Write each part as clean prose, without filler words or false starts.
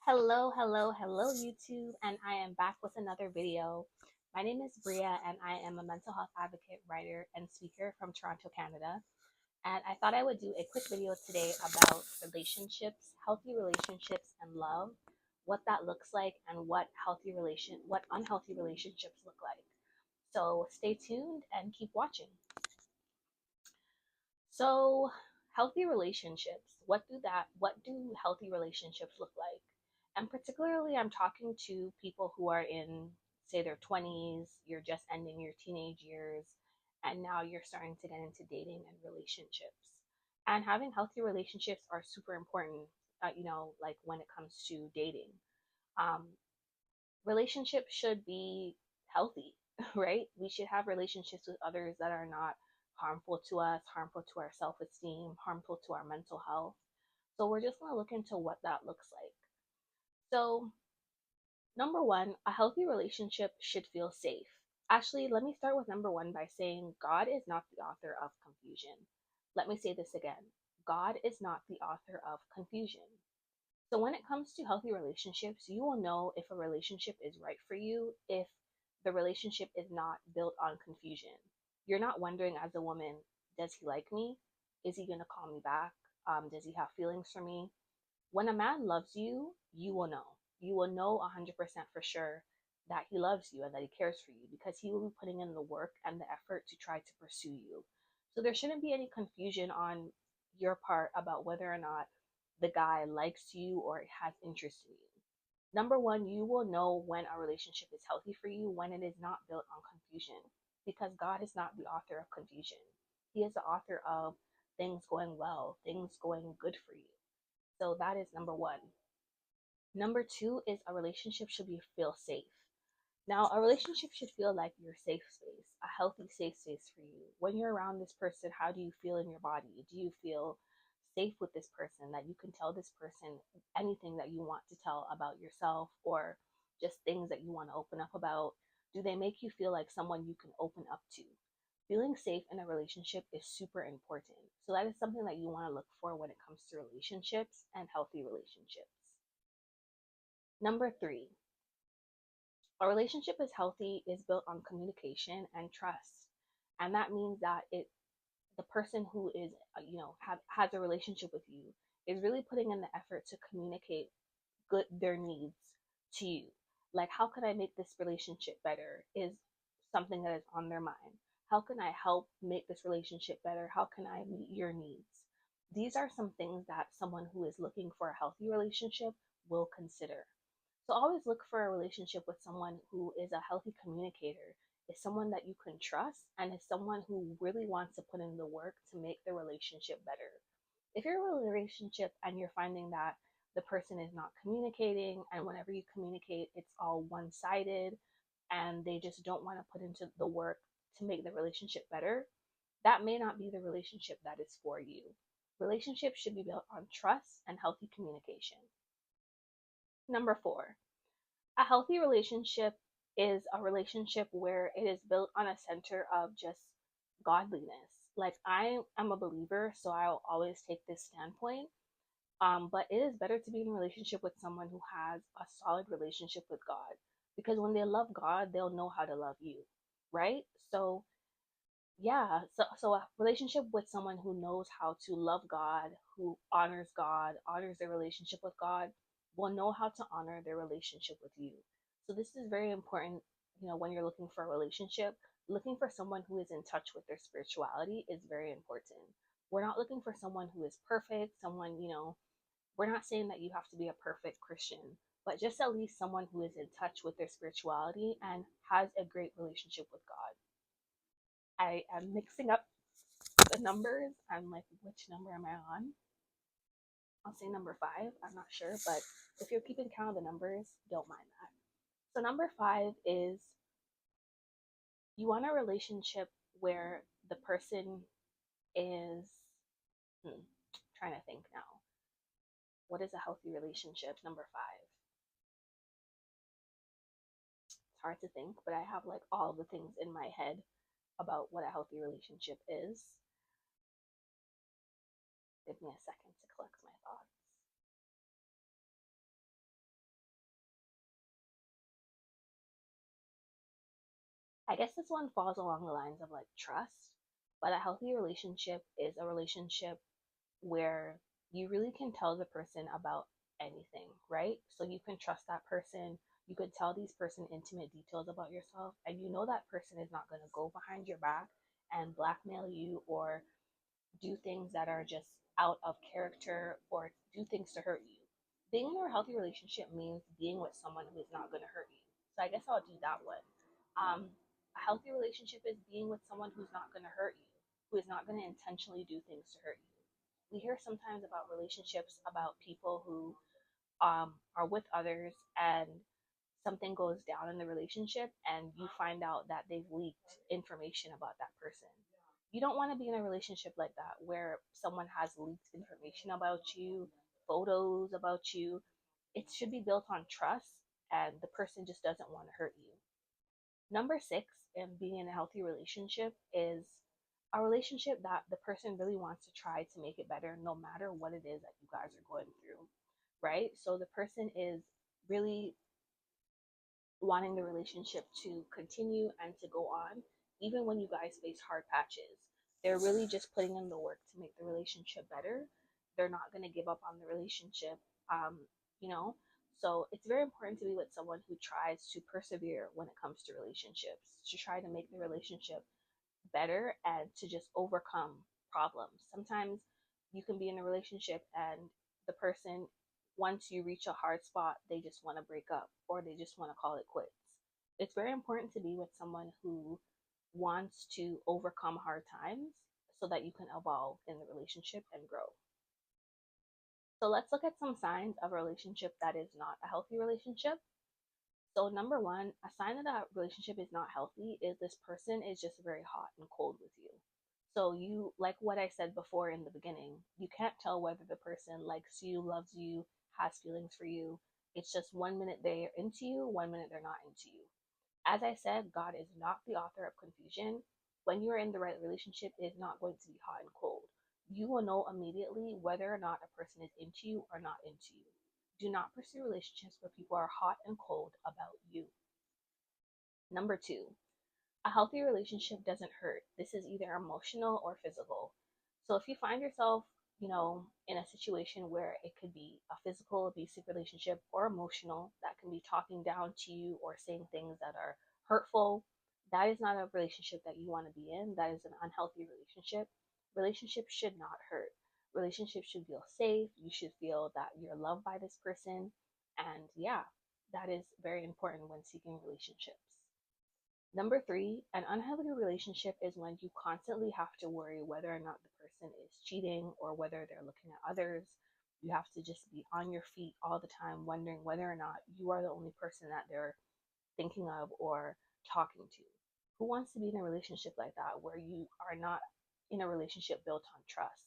Hello, YouTube, and I am back with another video. My name is Bria, and I am a mental health advocate, writer, and speaker from Toronto, Canada. And I thought I would do a quick video today about relationships, healthy relationships, and love, what that looks like, and what unhealthy relationships look like. So stay tuned and keep watching. So, healthy relationships, what do healthy relationships look like? And particularly I'm talking to people who are in, say, their 20s, you're just ending your teenage years, and now you're starting to get into dating and relationships. And having healthy relationships are super important, like when it comes to dating. Um, Relationships should be healthy, right? We should have relationships with others that are not harmful to us, harmful to our self esteem, harmful to our mental health. So, we're just going to look into what that looks like. So, number one, a healthy relationship should feel safe. Actually, let me start with number one by saying God is not the author of confusion. Let me say this again: God is not the author of confusion. So when it comes to healthy relationships, you will know if a relationship is right for you if the relationship is not built on confusion. You're not wondering as a woman, does he like me? Is he going to call me back? Does he have feelings for me? When a man loves you, you will know. You will know 100% for sure that he loves you and that he cares for you because he will be putting in the work and the effort to try to pursue you. So there shouldn't be any confusion on your part about whether or not the guy likes you or has interest in you. Number one, you will know when a relationship is healthy for you when it is not built on confusion because God is not the author of confusion. He is the author of things going well, things going good for you. So that is number one. Number two is a relationship should feel safe. Now, a relationship should feel like your safe space, a healthy safe space for you. When you're around this person, how do you feel in your body? Do you feel safe with this person that you can tell this person anything that you want to tell about yourself or just things that you want to open up about? Do they make you feel like someone you can open up to? Feeling safe in a relationship is super important. So that is something that you want to look for when it comes to relationships and healthy relationships. Number three, a relationship is healthy is built on communication and trust. And that means that the person who is has a relationship with you is really putting in the effort to communicate their needs to you. Like, how can I make this relationship better is something that is on their mind. How can I help make this relationship better? How can I meet your needs? These are some things that someone who is looking for a healthy relationship will consider. So always look for a relationship with someone who is a healthy communicator, is someone that you can trust, and is someone who really wants to put in the work to make the relationship better. If you're in a relationship and you're finding that the person is not communicating, and whenever you communicate, it's all one sided, and they just don't want to put into the work to make the relationship better, that may not be the relationship that is for you. Relationships should be built on trust and healthy communication. Number four, a healthy relationship is a relationship where it is built on a center of just godliness. Like, I am a believer, so I'll always take this standpoint. But it is better to be in a relationship with someone who has a solid relationship with God. Because when they love God, they'll know how to love you, right? So yeah, so a relationship with someone who knows how to love God, honors their relationship with God, will know how to honor their relationship with you. So this is very important, when you're looking for a relationship, looking for someone who is in touch with their spirituality is very important. We're not looking for someone who is perfect, we're not saying that you have to be a perfect Christian, but just at least someone who is in touch with their spirituality and has a great relationship with God. I am mixing up the numbers. I'm like, which number am I on? I'll say number five. I'm not sure, but if you're keeping count of the numbers, don't mind that. So, number five is you want a relationship where the person is, trying to think now. What is a healthy relationship? Number five. It's hard to think, but I have like all the things in my head about what a healthy relationship is. Give me a second to collect my thoughts. I guess this one falls along the lines of like trust, but a healthy relationship is a relationship where you really can tell the person about anything, right? So you can trust that person. You could tell these person intimate details about yourself, and you know that person is not going to go behind your back and blackmail you or do things that are just out of character or do things to hurt you. Being in a healthy relationship means being with someone who is not going to hurt you. So I guess I'll do that one. A healthy relationship is being with someone who's not going to hurt you, who is not going to intentionally do things to hurt you. We hear sometimes about relationships about people who are with others and something goes down in the relationship and you find out that they've leaked information about that person. You don't want to be in a relationship like that where someone has leaked information about you, photos about you. It should be built on trust and the person just doesn't want to hurt you. Number six, in being in a healthy relationship, is a relationship that the person really wants to try to make it better no matter what it is that you guys are going through, right? So the person is really wanting the relationship to continue and to go on, even when you guys face hard patches. They're really just putting in the work to make the relationship better. They're not going to give up on the relationship, um, you know? So it's very important to be with someone who tries to persevere when it comes to relationships, to try to make the relationship better and to just overcome problems. Sometimes you can be in a relationship and the person, once you reach a hard spot, they just want to break up or they just want to call it quits. It's very important to be with someone who wants to overcome hard times so that you can evolve in the relationship and grow. So let's look at some signs of a relationship that is not a healthy relationship. So number one, a sign that a relationship is not healthy is this person is just very hot and cold with you. So you, like what I said before in the beginning, you can't tell whether the person likes you, loves you, has feelings for you. It's just 1 minute they're into you, 1 minute they're not into you. As I said, God is not the author of confusion. When you're in the right relationship, it is not going to be hot and cold. You will know immediately whether or not a person is into you or not into you. Do not pursue relationships where people are hot and cold about you. Number two, a healthy relationship doesn't hurt. This is either emotional or physical. So if you find yourself, in a situation where it could be a physical abusive relationship or emotional that can be talking down to you or saying things that are hurtful, that is not a relationship that you want to be in. That is an unhealthy relationship. Relationships should not hurt. Relationships should feel safe. You should feel that you're loved by this person. And yeah, that is very important when seeking relationships. Number three, an unhealthy relationship is when you constantly have to worry whether or not the person is cheating or whether they're looking at others. You have to just be on your feet all the time, wondering whether or not you are the only person that they're thinking of or talking to. Who wants to be in a relationship like that where you are not in a relationship built on trust?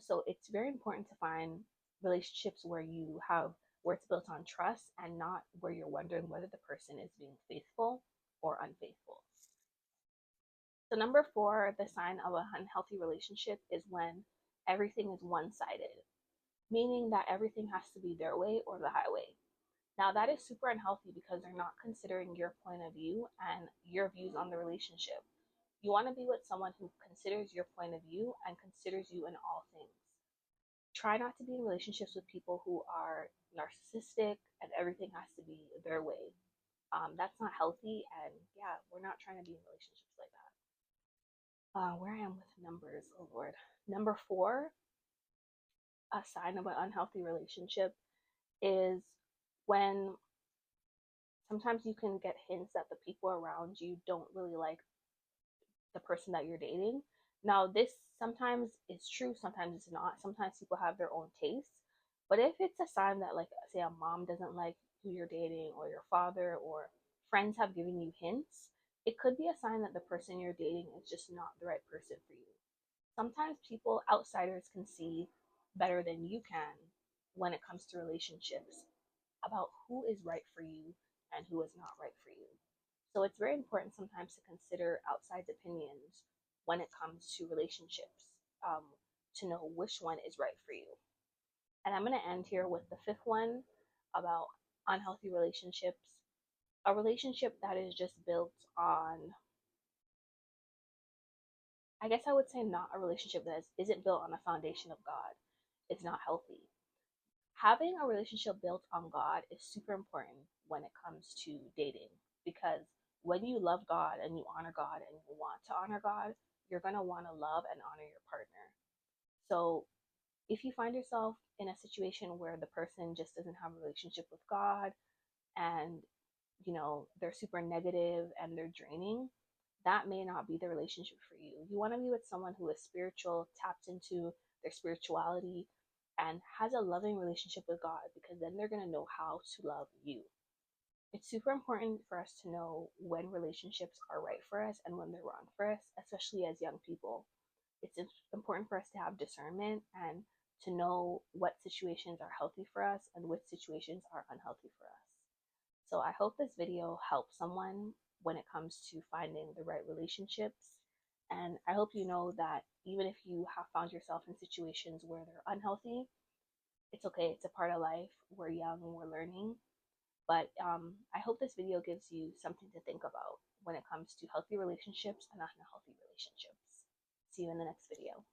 So it's very important to find relationships where it's built on trust and not where you're wondering whether the person is being faithful or unfaithful. So number four, the sign of an unhealthy relationship is when everything is one-sided, meaning that everything has to be their way or the highway. Now that is super unhealthy because they're not considering your point of view and your views on the relationship. You want to be with someone who considers your point of view and considers you in all things. Try not to be in relationships with people who are narcissistic and everything has to be their way. That's not healthy, and yeah, we're not trying to be in relationships like that. Where I am with numbers, oh Lord. Number four, a sign of an unhealthy relationship is when sometimes you can get hints that the people around you don't really like the person that you're dating. Now, this sometimes is true, sometimes it's not. Sometimes people have their own tastes. But if it's a sign that, like, say, a mom doesn't like who you're dating, or your father, or friends have given you hints, it could be a sign that the person you're dating is just not the right person for you. Sometimes people, outsiders, can see better than you can when it comes to relationships about who is right for you and who is not right for you. So it's very important sometimes to consider outside opinions when it comes to relationships, um, to know which one is right for you. And I'm going to end here with the fifth one about unhealthy relationships. A relationship that is just built on, I guess I would say, not a relationship that isn't built on a foundation of God. It's not healthy. Having a relationship built on God is super important when it comes to dating, because when you love God and you honor God and you want to honor God, you're going to want to love and honor your partner. So if you find yourself in a situation where the person just doesn't have a relationship with God, and they're super negative and they're draining, that may not be the relationship for you. You want to be with someone who is spiritual, tapped into their spirituality, and has a loving relationship with God, because then they're going to know how to love you. It's super important for us to know when relationships are right for us and when they're wrong for us, especially as young people. It's important for us to have discernment and to know what situations are healthy for us and which situations are unhealthy for us. So I hope this video helps someone when it comes to finding the right relationships. And I hope you know that even if you have found yourself in situations where they're unhealthy, it's okay. It's a part of life. We're young and we're learning. But I hope this video gives you something to think about when it comes to healthy relationships and unhealthy relationships. See you in the next video.